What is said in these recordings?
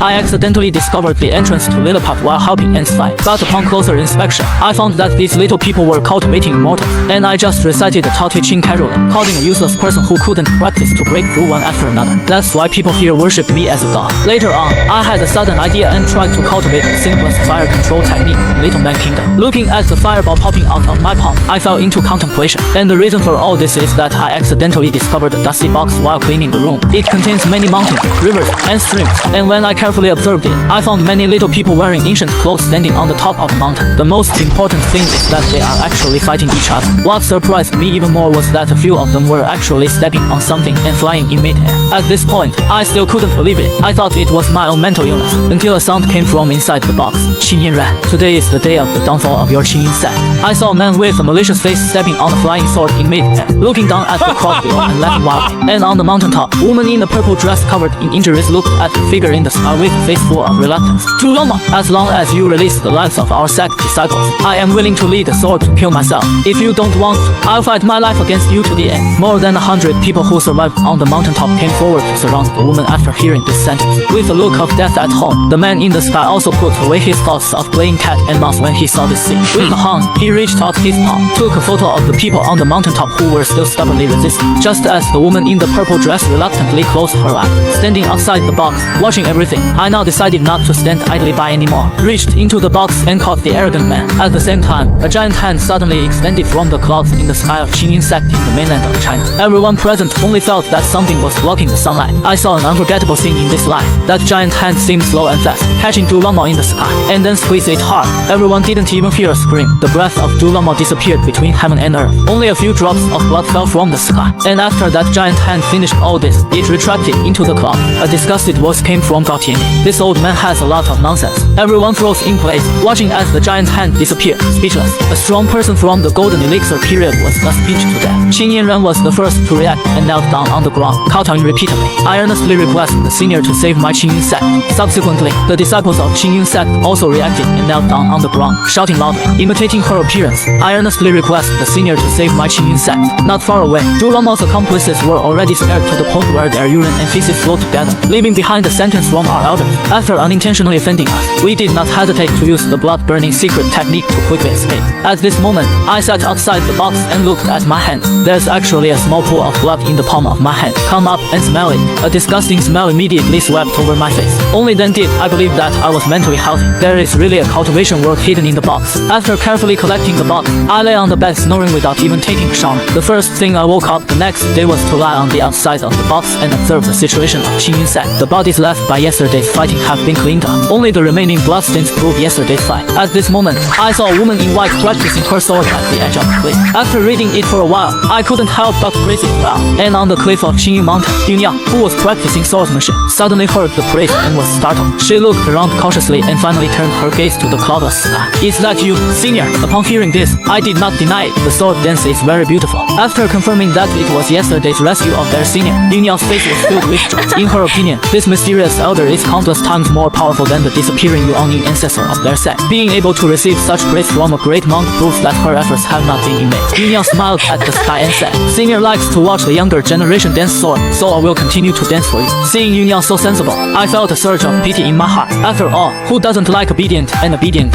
I accidentally discovered the entrance to Lilliput while helping ants fly, but upon closer inspection, I found that these little people were cultivating immortals, and I just recited the Tao Te Ching casually, calling a useless person who couldn't practice to break through one after another. That's why people here worship me as a god. Later on, I had a sudden idea and tried to cultivate the simplest fire control technique in Lilliput Kingdom. Looking at the fireball popping out of my palm, I fell into contemplation, and the reason for all this is that I accidentally discovered a dusty box while cleaning the room. It contains many mountains, rivers, and streams, and when I carefully observed it, I found many little people wearing ancient clothes standing on the top of the mountain. The most important thing is that they are actually fighting each other. What surprised me even more was that a few of them were actually stepping on something and flying in midair. At this point, I still couldn't believe it. I thought it was my own mental illness, until a sound came from inside the box. Qingyin Ran. Today is the day of the downfall of your Qingyin sect. I saw a man with a malicious face stepping on a flying sword in midair, looking down at the crowd below and laughing wildly. And on the mountaintop, a woman in a purple dress covered in injuries looked at the figure in the sky with a face full of reluctance. Tuloma, as long as you release the lives of our sect disciples, I am willing to lead a sword to kill myself. If you don't want to, I'll fight my life against you to the end. More than 100 people who survived on the mountaintop came forward to surround the woman after hearing this sentence. With a look of death at home, the man in the sky also put away his thoughts of playing cat and mouse when he saw this scene. With a hound, he reached out his palm, took a photo of the people on the mountaintop who were still stubbornly resisting. Just as the woman in the purple dress reluctantly closed her eyes, standing outside the box, watching everything, I now decided not to stand idly by anymore. Reached into the box and caught the arrogant man. At the same time, a giant hand suddenly extended from the clouds in the sky of Qingyin sect in the mainland of China. Everyone present only felt that something was blocking the sunlight. I saw an unforgettable scene in this life. That giant hand seemed slow and fast, catching Dulamo in the sky, and then squeezed it hard. Everyone didn't even hear a scream. The breath of Dulamo disappeared between heaven and earth. Only a few drops of blood fell from the sky. And after that giant hand finished all this, it retracted into the cloud. A disgusted voice came from Gautian. This old man has a lot of nonsense. Everyone froze in place, watching as the giant hand disappeared, speechless. A strong person from the golden elixir period was thus pinched to death. Qingyin Ran was the first to react and knelt down on the ground, kowtowing repeatedly. I earnestly request the senior to save my Qingyin sect. Subsequently, the disciples of Qingyin sect also reacted and knelt down on the ground, shouting loudly, imitating her appearance. I earnestly request the senior to save my Qingyin sect. Not far away, Dulamo's accomplices were already scared to the point where their urine and feces flowed together, leaving behind a sentence from our elders. After unintentionally offending us, we did not hesitate to use the blood-burning secret technique to quickly escape. At this moment, I sat outside the box and looked at my hand. There's actually a small pool of blood in the palm of my hand. Come up and smell it. A disgusting smell immediately swept over my face. Only then did I believe that I was mentally healthy. There is really a cultivation work hidden in the box. After carefully collecting the box, I lay on the bed snoring without even taking a shower. The first thing I woke up the next day was to lie on the outside of the box and observe the situation of Qingyin sect. The bodies left by yesterday's fighting have been cleaned up. Only the remaining bloodstains prove yesterday's fight. At this moment, I saw a woman in white practicing her sword at the edge of the cliff. After reading it for a while, I couldn't help but praise it well. And on the cliff of Qingyin Mountain, Yunya, who was practicing swordsmanship, suddenly heard the praise and was startled. She looked around cautiously and finally turned her gaze to the cloudless sky. Is that you, senior? Upon hearing this, I did not deny it. The sword dance is very beautiful. After confirming that it was yesterday's rescue of their senior, Yunya's face was filled with joy. In her opinion, this mysterious elder is countless times more powerful than the disappearing Yuanyin ancestor of their sect. Being able to receive such praise from a great monk proves that her efforts have not been in vain. Yunya smiled at the sky and said, Senior likes to watch the younger generation dance sword, so I will continue to dance for you. Seeing Yunya so sensible, I felt a surge of pity in my heart. After all, who doesn't like obedient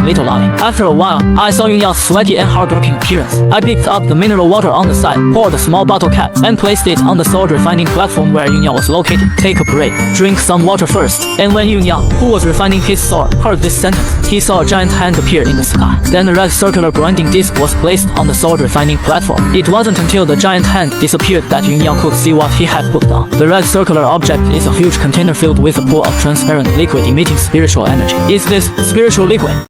little lolly? After a while, I saw Yunya's sweaty and hard-working appearance. I picked up the mineral water on the side, poured a small bottle cap, and placed it on the sword refining platform where Yunya was located. Take a break. Drink some water first. And when Yunya, who was refining his sword, heard this sentence, he saw a giant hand appear in the sky. Then a red circular grinding disc was placed on the sword refining platform. It wasn't until the giant hand disappeared that Yunya could see what he had put down. The red circular object is a huge container filled with a pool of transparent liquid emitting spiritual energy. Is this spiritual liquid?